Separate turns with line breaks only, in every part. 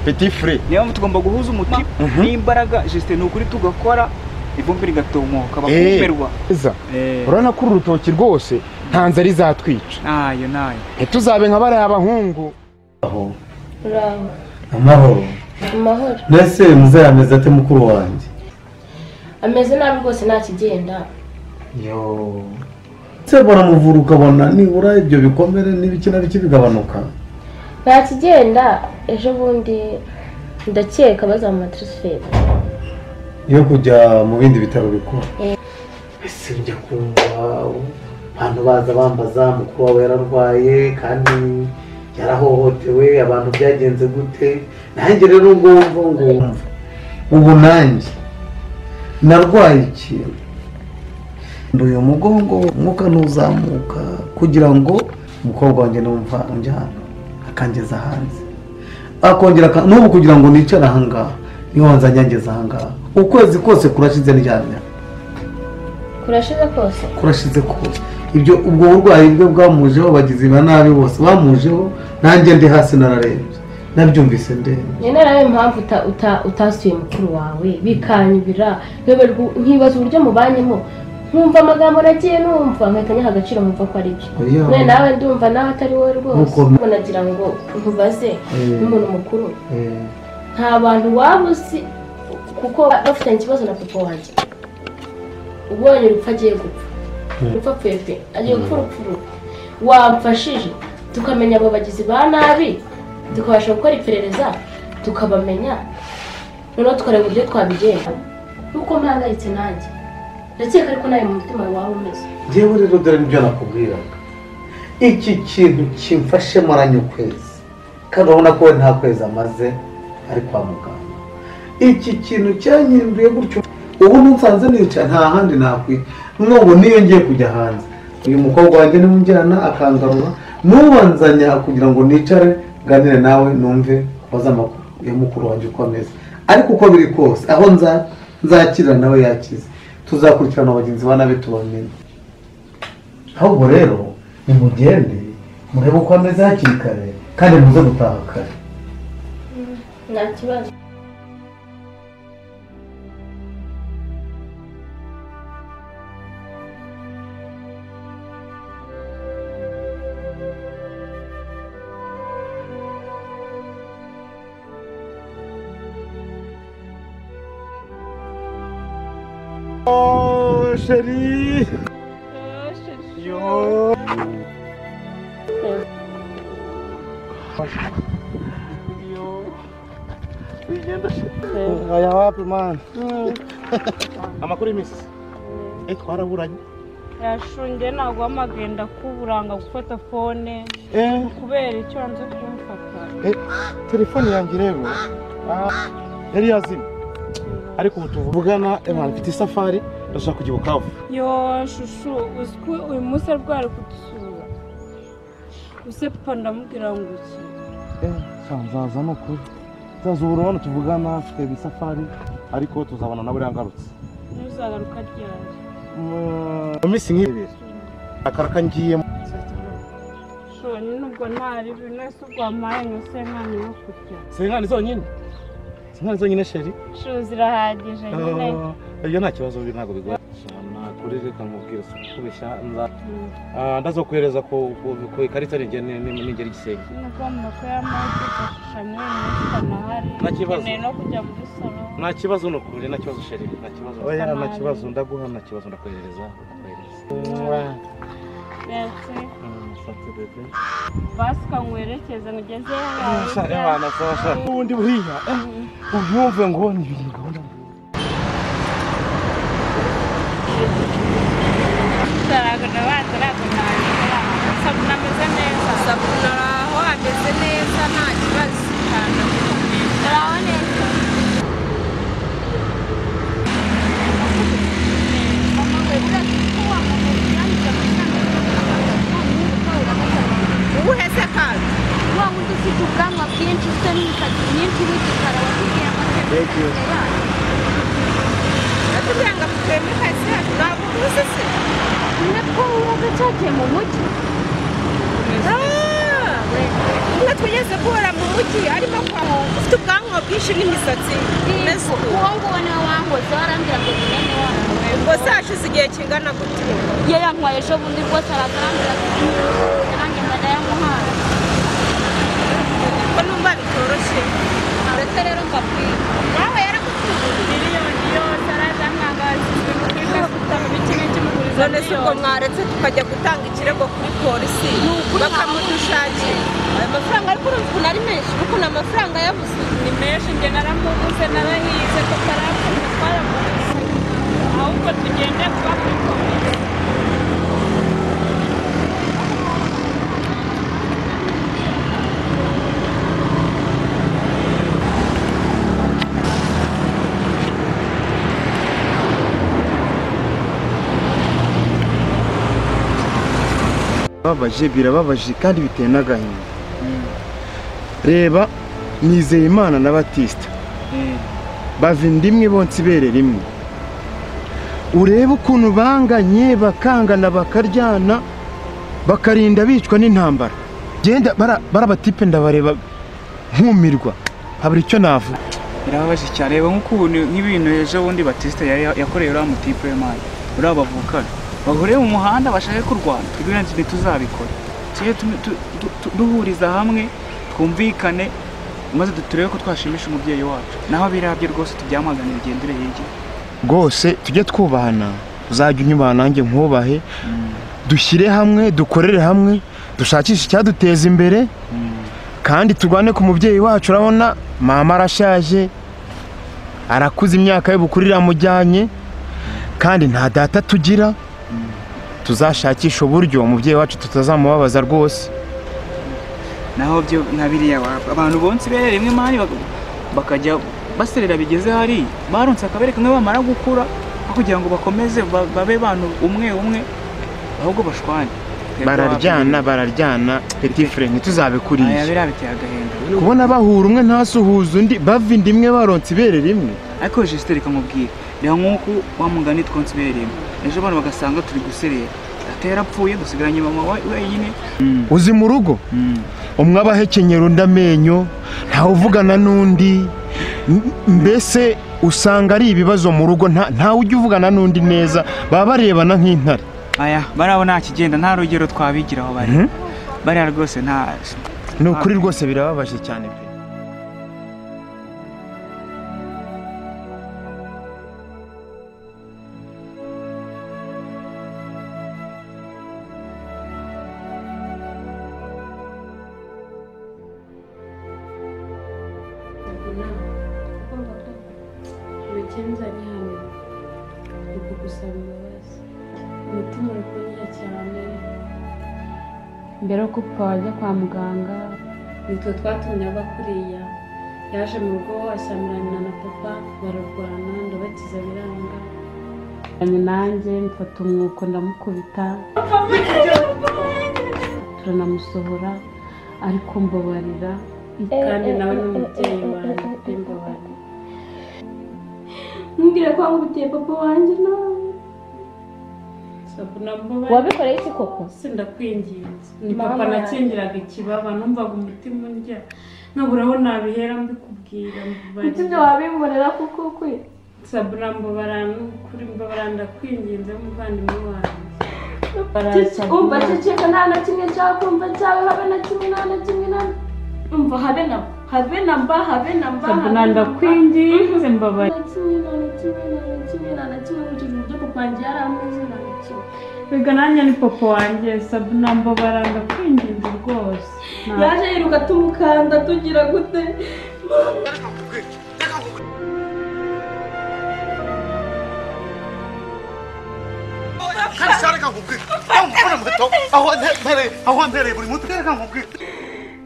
petit frère
niyo tugomba guhuza umutima n'imbaraga juste n'ukuri tugakora ivumbi rigatomoka bakumerwa
urana kuri urutoki rwose ntanze ari zatwica
nayo
ntituzabe nka bari abahungu
aho amahoro nese muzayameze ate mukuru wanjye
ameze nabi rwose nta kigenda
yo se baramuvura ukabona nibura ibyo bikomere n'ibikina biki bigabanuka
nta kigenda ejo bundi ndakeka bazamuha transfer
yo kujya mu bindi bitaro bikuru ese njya kumva abantu baza bambaza mukuru wawe yararwaye kandi yarahohotewe abantu byagenze gute nanjye rero ngumva ubu nanjye narwaye ikintu nduye umugongo umwuka ntuzamuka kugira ngo umukobwa wanjye numva unjyana akangeza hanze akongera n'ubu kugira ngo nicare ahangaha niyo wanzanye angeza ahangaha ukwezi kose kurashize ndyamya kurashize kose ibyo ubwo burwayi bwe bwamujeho bagizi ba nabi bose bamujeho nanjye ndi hasi nararebye nabyumvise ndende
nyene nawe impamvu utasuye mukuru wawe bikanyibira nkibaza uburyo mubanyemo nkumva amagambo nagiye numva nkahitanya agaciro nkumva ko ari byo none nawe ndumva nawe atari wowe rwose nagira ngo nkubaze nk'umuntu mukuru nta bantu waba uzi kuko bafitanye ikibazo na papa wanjye ubonye urupfu agiye gupfa urupfu apfuye pe agiye gupfa urupfu wamfashije tukamenya abo bagizi ba nabi tukabasha gukora iperereza tukabamenya noneho tukareba uburyo twabigenza nuko mpangayitse nanjye ndakeka ariko nawe mu mutima wawe umeze
njyewe rero dore nibyo nakubwiraga iki kintu kimfashe maranye ukwezi kandi urabona ko we nta kwezi amaze ari kwa muganga iki kintu cyanyimbuye gutyo ubu nsanze nicaye nta handi nakwiye n'ubu niyo ngiye kujya hanze uyu mukobwa wanjye nimujyana akangarura nubanzanya kugira ngo nicare nganire nawe numve kubaza amakuru ya mukuru wanjye uko ameze ariko uko biri kose aho nzakirira nawe yakize tuzakurikirana abagenzi ba nabe tubamenye ahubwo rero nimugende murebe uko ameze hakiri kare kandi muze gutaha kare
nta kibazo
Oh, chérie. Yo. Aya wapi man? Amakuru y'imisi. Twaraburanye.
Yashunge ntabwo amagenda kuburanga gufata phone. Kubera icyo nze kumfata.
Telefone yanjye rero. Yari yazimye. Ariko ubu tuvugana mfite isafari ndashaka kujya Bukavu.
Yo shushu uziko uyu munsi arwara kudusura. Use papa ndamubwira ngo iki.
Sanzaza no kuri. Zaza urabona tuvugana afite isafari ariko tuzabana nabo yangarutse.
Ntuzagaruka ryari.
Mu minsi nk'ibiri. Akaraka ngiye.
So ni nubwo ntari binese ugwamaye no senkani yo kujya.
Senkani zonyine. Senkani zonyine sheri.
Sho zirahagije nyine.
Iyo nta kibazo ntabwo bigoye. Kuri reka nkubwira kubesha ndazokwereza ko ikarita n'ingeri gisenge.
Nugomba ko yamufasha n'ahari.
Nta kibazo.
No kujya muri salo.
Nta kibazo no kuri nta kibazo sheri nta kibazo. Oya nta kibazo ndaguha nta kibazo ndakwereza.
Merci.
Santé bébé.
Basika ngwerekeza ngeze
Bana sasha. Ubundi buriya ubyumve ngo ni ibintu gahunda.
Saragana bataragana. Sabuna meze neza. Sabuna aho ameze neza nta kibazo cyane. Urabone. Uhese kandi. Wa wundi ufite ubwanwa bwinshi se n'imikati myinshi n'igikara wagiye amategeko. Atubwanga twemwe kazi yacu ntabwo uzi se. Nako waba cyagiye mu mujyi.
we umwe twigeze guhora mu mujyi arimo kwaho ufite ubwanwa bwinshi n'imisatsi meze
uwo nguwo niwe wankoze warambwira ngo ni mwene wawe
ngo zashize igihe kingana gute
iyo yantwaye ejo bundi rwose aragarambira nanjye ndanayamuhaye
ko numva bitoroshye
ndetse rero mbabwira
nawe yarakutubura
miliyoni yose arazantangaza
none se ubwo mwaretse tukajya gutanga ikirego kuri polisi bakamudushakira ayo mafaranga ariko urumva ukuntu ari menshi ukuntu amafaranga yabuze
ni menshi njye naramubuze narahize tutarafunga twaramubuze ahubwo tugende kuba kuri komisiyo
birababaje kandi biteye n'agahinda. Reba Nizeyimana na Batista bava indimwe bonse ibere rimwe. Urebe ukuntu banganye bakangana bakaryana bakarinda bicwa n'intambara. Genda barabatipe ndabareba nkumirwa habura icyo navuga.
Birababaje cyane reba nk'ukuntu nk'ibintu ejo bundi Batista yakoreye uriya mutipe w'Imana uriya bavukana bahuriye mu muhanda bashaka kurwana twibwira nti tuzabikora duhuriza hamwe twumvikane maze turebe ko twashimisha umubyeyi wacu naho birabye rwose tubyamaganira gendere hirya
rwose tujye twubahana uzajya unyubaha nanjye nkubahe dushyire hamwe dukorere hamwe dushakishe icyaduteza imbere kandi turwane ku mubyeyi wacu urabona mama arashaje arakuze imyaka y'ubukuru iramujyanye kandi nta data tugira tuzashakisha uburyo umubyeyi wacu tutazamubabaza rwose
naho byo nabiriya abantu bonse ibere rimwe mani bakajya baserera bigeze hari baronse akabere kamwe bamara gukura kugira ngo bakomeze babe bantu umwe ahubwo bashwane
bararyana petit frère ntituzabikuriye
aya birabiteye agahinda
kubona bahura umwe ntasuhuza undi bava indimwe baronse ibere rimwe
ariko Justin kamubwira rero nkuko wamungani twonse ibere rimwe ejo abantu bagasanga turi guserera atera apfuye dusigaranye mama wenyine
uzi mu rugo umwe abahekenyera undi amenyo ntawe uvugana n'undi mbese usanga ari ibibazo mu rugo ntawe ujya uvugana n'undi neza baba barebana nk'intare
aya barabo nta kigenda nta rugero twabigiraho bari rwose nta
ni ukuri rwose birababaje cyane pe
Nzanye hano ni kugusaba imbabazi umutima uri kunyiha cyane mbere yuko papa wajya kwa muganga nitwe twatumye aba kuriya yaje mu rugo ashyamirana na papa bararwana ndabakiza biranga nanjye mfata umwuko ndamukubita turanamusohora ariko mbabarira kandi nawe n'umubyeyi wanjye mbabarira mbwira ko ngutiye papa wanjye nawe
wabikoreye iki koko
sindakwinginze ni papa nakingiraga ikibaba numvaga umutima undya nkaburaho nabihera mbikubwira
ibyo wabimborera kuko kwe
sabura mbabara ndakwinginze muvandimwe wanjye
umva ceceka nta na kimwe cyakumva cyawe habe na kimwe nta na kimwe umva habe na mba
sabura ndakwinginze mbabara
nta na kimwe uburyo papa wanjye yari ameze nta na kimwe
biga nanjye ni papa wanjye sabura mbabara ndakwinginze rwose
yaje yiruka tumukanda tugira gute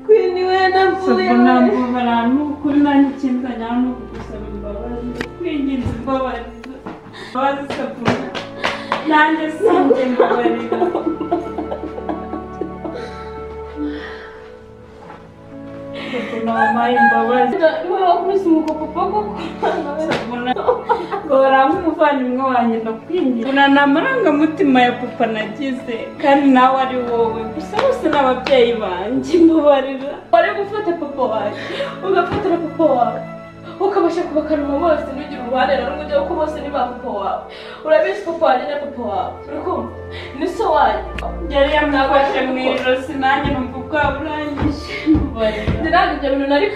Quindi wenda mvuye
mbabara n'ukuri nanjye ikinzanya no kugusaba imbabazi kwinginze imbabazi sabura nanjye sinjye mbabarira sabura wampaye imbabazi
niwe wakubise umukoko papa
sabura mbabara nk'umuvandimwe wanjye ndakwinginga nta marangamutima ya papa nagize kandi nawe ari wowe gusa bose n'ababyeyi banjye mbabarira wari gufata papa wanjye ugafatira papa wawe ukabasha kubakanuma bose ntugire uruhare na rumwe ujya kuko bose ni ba papa wawe urabizi papa wanjye na papa wawe urikumva ni so wanjye yari yamufashe mu ijosi nanjye numva ubwabo urangije ntabwo ibyo bintu nari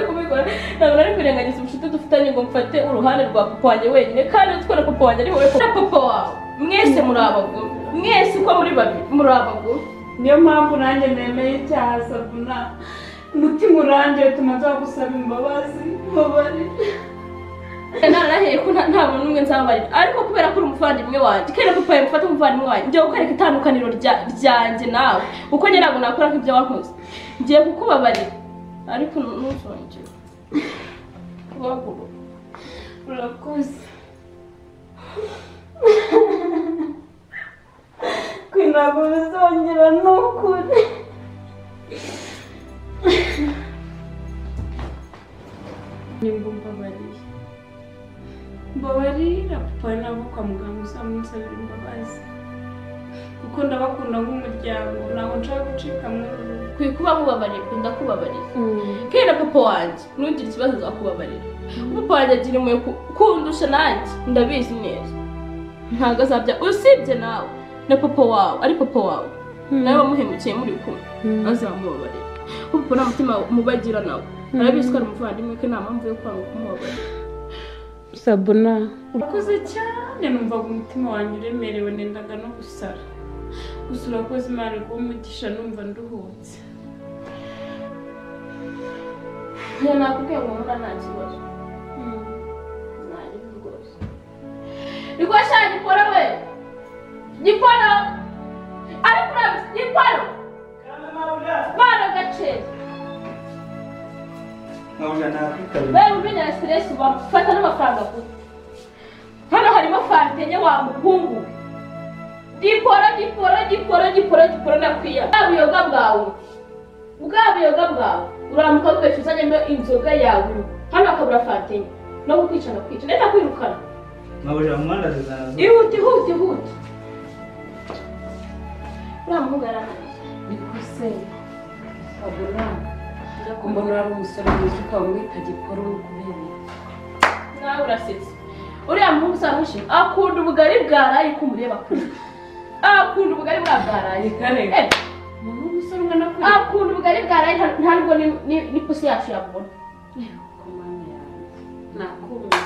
kubikora ntabwo nari kwirengagiza ubucuti dufitanye ngo mfate uruhande rwa papa wanjye wenyine kandi utwara papa wanjye ari wowe na papa wawe mwese muri abagore mwese uko muri babiri muri abagore niyo mpamvu nanjye nemeye icyaha Sabuna umutima urangiye tumaze gusaba imbabazi mbabarira narahiye ko nta muntu n'umwe nzabarira ariko kubera ko uri umuvandimwe wanjye kandi papa yamufata umuvandimwe wanjye ngiye kukwereka itandukaniro ryanjye nawe uko njye ntabwo nakora nk'ibyo wakoze ngiye kukubabarira ariko ntuzongere kubagura urakoze ntabwo bizongera ni ukuri nimba mbabarira papa nabo kwa muganga uzamunsabira imbabazi kuko ndabakunda nk'umuryango ntabwo nshaka gucika muri uru kwiye kuba mubabarira ndakubabarira kandi na papa wanjye ntugire ikibazo azakubabarira papa wanjye agira impuhwe kundusha nanjye ndabizi neza ntabwo azabya usibye nawe na papa wawe ari papa wawe nawe wamuhemukiye muri kumwe azamubabarira kuko nta mutima mubagira nawe arabizi ko ari umuvandimwe ko nta mpamvu yo kwanga kumubabarira Sabuna urakoze cyane numvaga umutima wanjye uremerewe nendaga no gusara gusa urakoze Imana iguhe umugisha numva nduhutse nakubwiye ngo mbona nta kibazo nta rwose rwose gipora we gipora ariko urabizi gipora bana gaceri wewe umenya stress bafata n'amafaranga kuko hano harimo fante enye wa muhungu gipora ndakwiya bwabuyoga bwawe uramuka wikwishyuza nyembe inzoga yawe hano akabura fante enye no kukwica ndetse kwirukana ihute uriya muhungu yarananiye
bikose Sabuna mbona ari umusore mwiza ukamwita giporo n'ukubera
nawe urasetse uriya muhungu uzamushima akunda ubugari bwaraye ko umureba kure akunda ubugari bwaraye kare umuntu w'umusore ungana kure akunda ubugari bwaraye ntabwo ni pusi yacu yabona
komane yanjye nakumva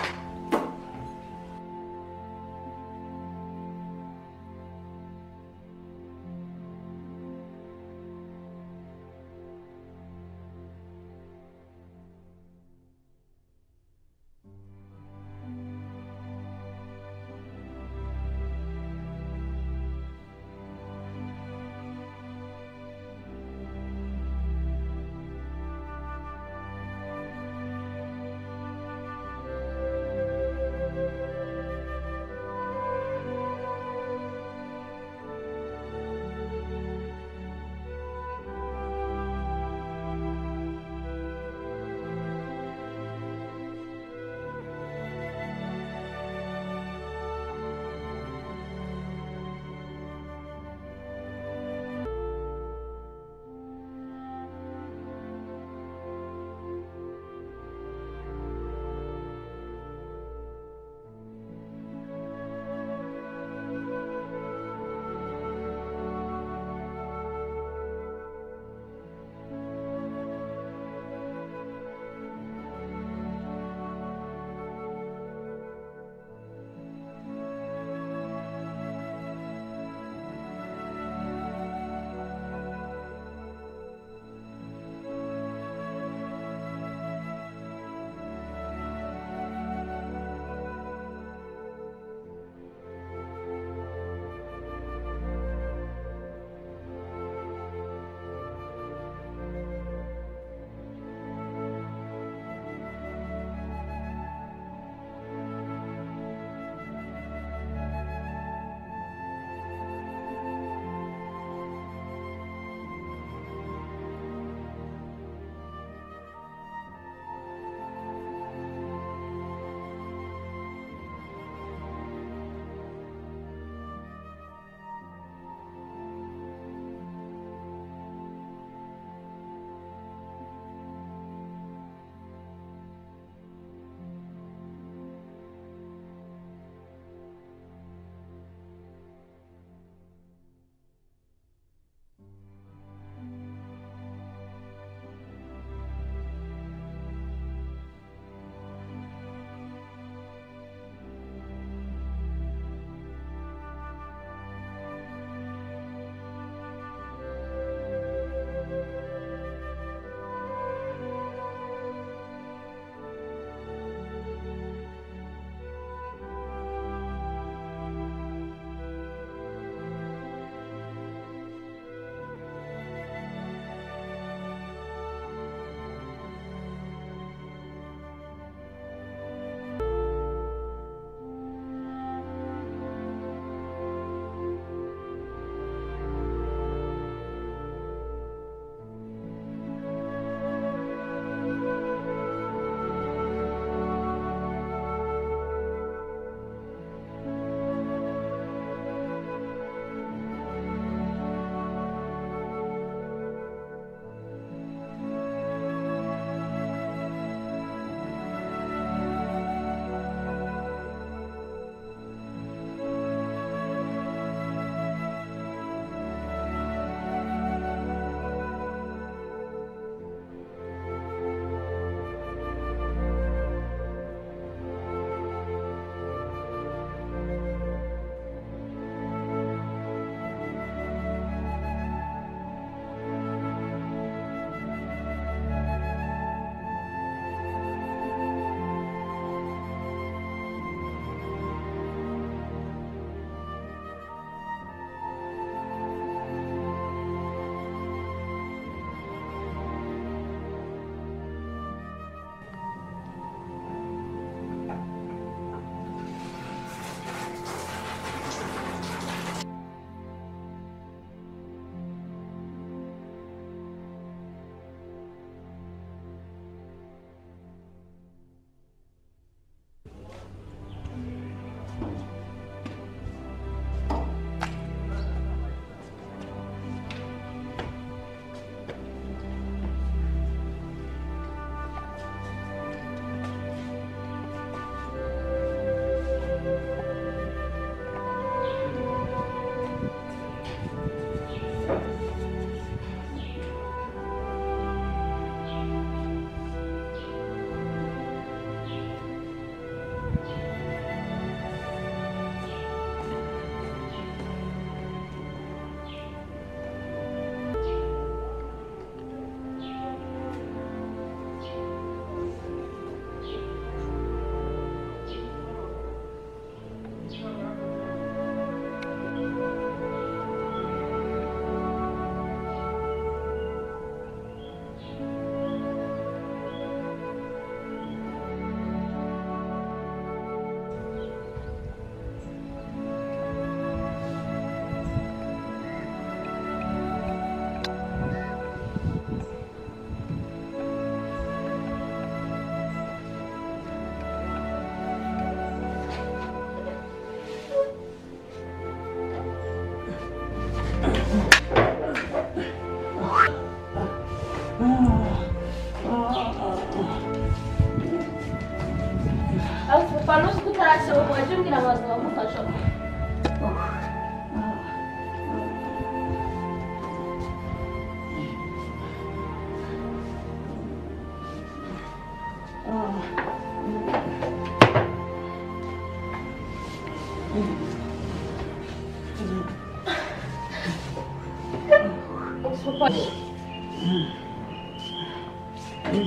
wajya umbwira abantu bamufasha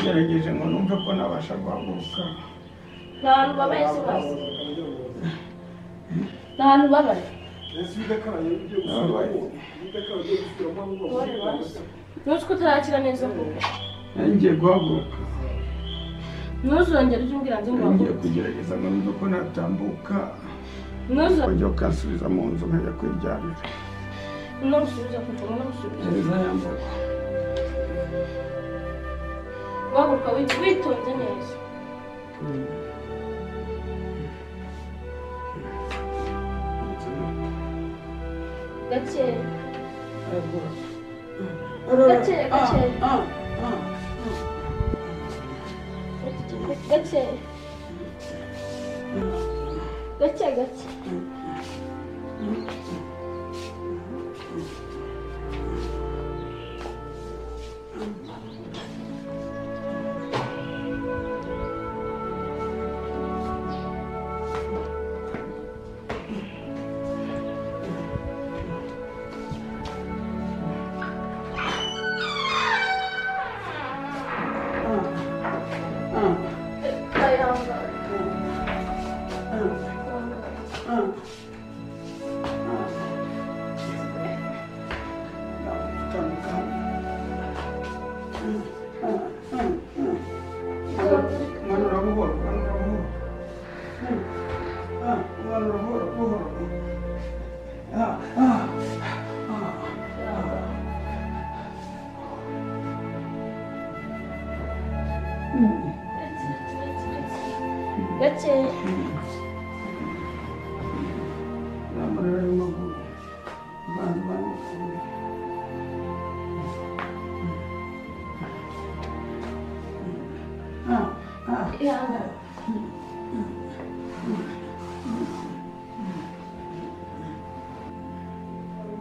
ngerageje ngo numve ko nabasha guhaguruka.
nta hantu babaye se basi nta hantu babaye ntuzi ko utarakira neza
ngiye guhaguruka.
ntuzongere ujye umbwira ngo
ngiye
nguhaguruke
kugerageza ngo numve ko natambuka
ntuzongere
kujya ukansubiza mu nzu nkajya kwiryamira.
n'urusubiza kuva n'urusubiza
neza yambuka.
guhaguruka witonze neza gake gake gake gake gake gake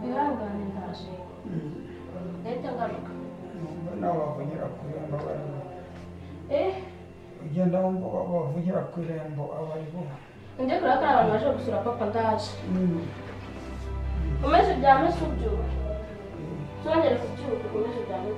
ihangane ndaje ndahita ngaruka
nawe wavugira ku irembo barimo
eh
ugenda wumva bavugira ku irembo abariho.
njye kureba ko ari abantu baje gusura papa ndaje umeze uryame se ubyuka tuzongere kubyuka umeze uryame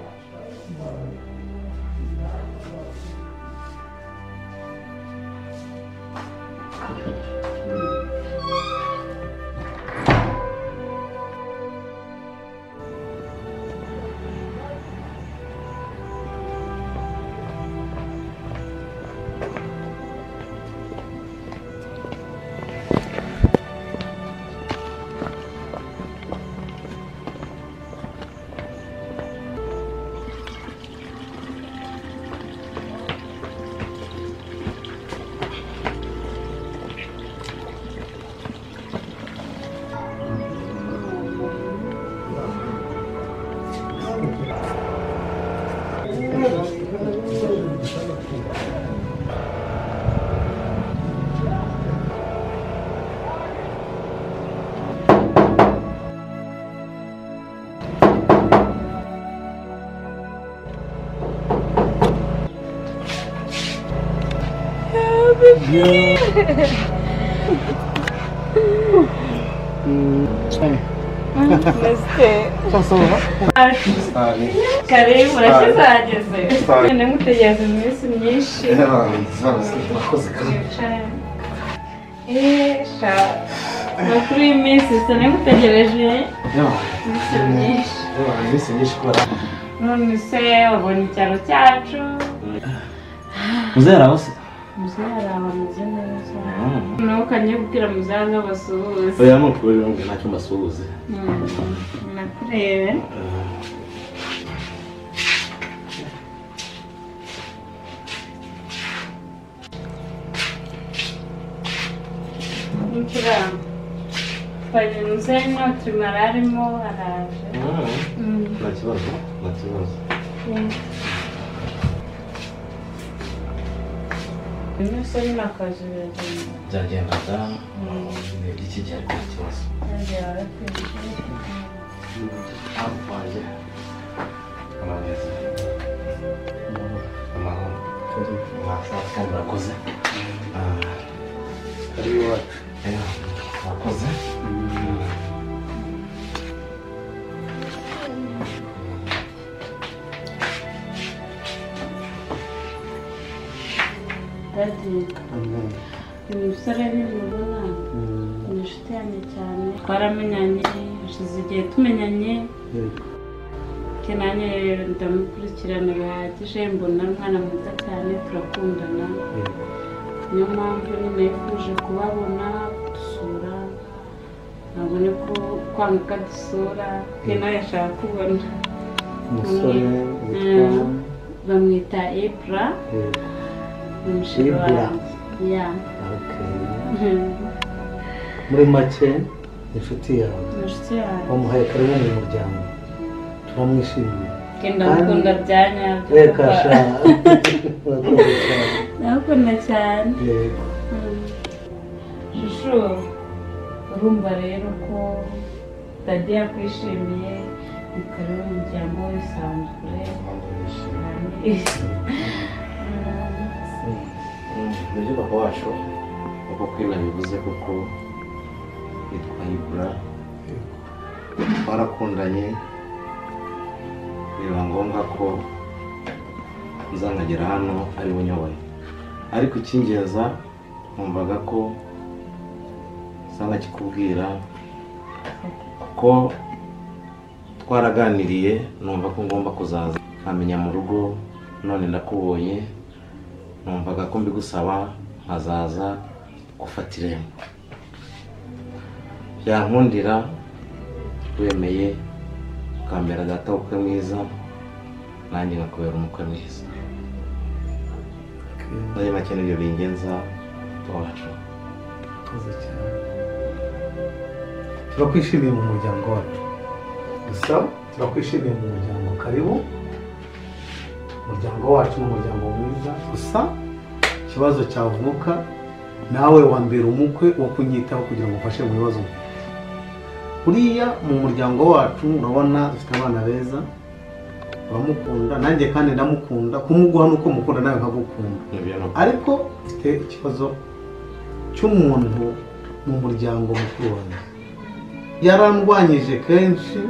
Karibu urashizageze none ngutegereza iminsi myinshi makuru y'iminsi sone ngutegereje iminsi myinshi none se wabona icyaro cyacu
muzera hose
muzera ameze neza nawe ukanye kubwira muzera n'abasuhuze
oya mukuru ngo ntacyo mbasuhuze
nakurebe Incurano. Pode não ser no trimarário araje.
Nativoso.
Byose ni akazi biragenda.
byagendaga ni iby'iki gihe ariko nta kibazo wanjye amaheza amahoro mwasaza kandi murakoze
ari iwacu
murakoze
Daddy, uyu musore nimubona ni inshuti yanjye cyane twaramenyanye hashize igihe tumenyanye ke nanjye ndamukurikirana bihagije mbona umwana mwiza cyane turakundana niyo mpamvu nyine yifuje kubabona dusura nabone ko kwanga ko dusura ke nawe yashaka kubona
umusore
bamwita Ibra
Ibra muri make inshuti yawe wamuhaye karibu mu muryango turamwishimiye
ndamukunda bya nyabyo
reka sha
ndamukunda cyane shushu urumva rero ko Daddy yakwishimiye ni karibu mu muryango wisanzure
nibyo papa wacu uko kwina bivuze kuko yitwa Ibra twarakundanye biba ngombwa ko nzanagera hano ari bunyoboye ariko icyingenza numvaga ko sanga kikubwira ko twaraganiriye numva ko ngomba kuzaza nkamenya mu rugo none ndakubonye numvaga ko mbigusaba nkazaza gufata irembo byankundira wemeye ukambera data ukwe mwiza nanjye ngakubera umukwe mwiza muri make nibyo bingenza wacu
turakwishimiye mu muryango wacu gusa turakwishimiye mu muryango karibu umuryango wacu ni umuryango mwiza gusa ikibazo cyavuka nawe wambera umukwe wo kunyitaho kugira ngo ufashe mu bibazo buriya mu muryango wacu urabona dufite abana beza uramukunda nanjye kandi ndamukunda kumuguha nuko mukunda nawe nkagukunda ariko mfite ikibazo cy'umuntu mu muryango mukuru wanjye yarandwanyije kenshi